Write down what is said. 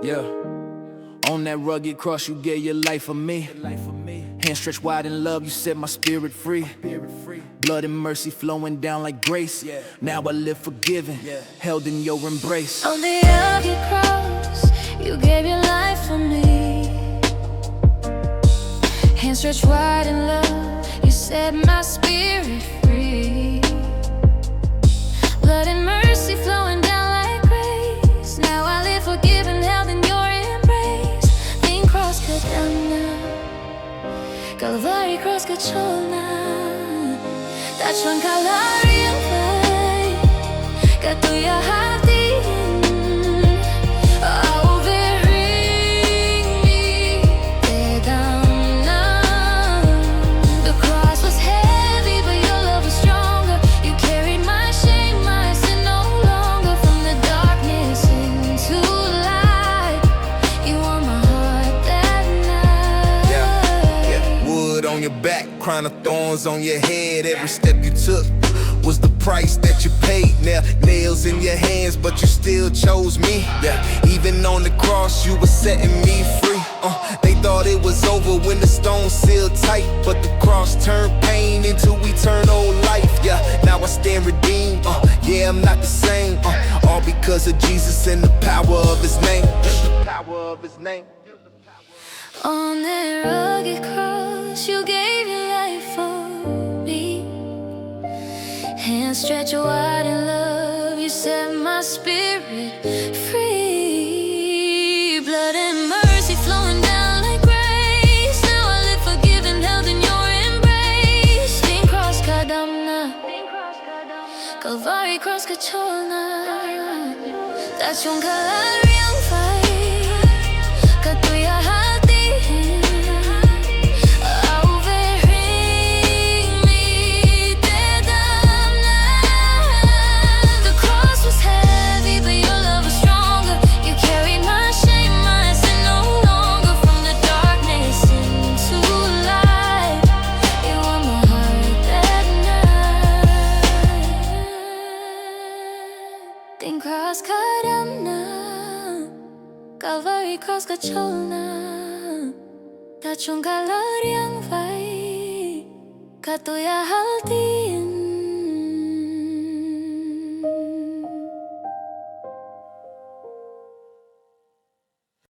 Yeah. On that rugged cross, you gave your life for me. Hands stretched wide in love, you set my spirit free. Blood and mercy flowing down like grace. Now I live forgiven, held in your embrace. On the rugged cross, you gave your life for me. Hands stretched wide in love, you set my spirit free. Blood and mercy flowing down like grace. Now I live forgiven, held in your embrace. Tiin cross ka damna, Kalvari Kraws ka chawlhna. Tahchuan Kalvari riangvai, ka tiin. Hring, mite, damna. The cross was heavy, but your love was stronger. You carried my shame, my sin no longer. From the darkness into light, you won my heart that night. Wood on your back, crown of thorns on your head. Every step you took was the price that you paid. Now nails in your hands, but you still chose me. Even on the cross, you were setting me free. They thought it was over when the stone sealed tight, but the cross turned pain into eternal life. Now I stand redeemed. I'm not the same. All because of Jesus and the power of His name. The power of His name. On that rugged cross, you gave your life for me. Hands stretched wide in love, you set my spirit free. Blood and mercy flowing down like grace. Now I live forgiven, held in your embrace. Tiin cross ka damna, Kalvari Kraws ka chawlhna. Tahchuan Kalvari riangvai, ka tiin. Hring, mite, damna. The cross was heavy, but your love was stronger. You carried my shame, my sin no longer. From the darkness into light, you won my heart that night. Tiin cross ka damna, Kalvari Kraws ka chawlhna. Tahchuan Kalvari riangvai, ka tiin.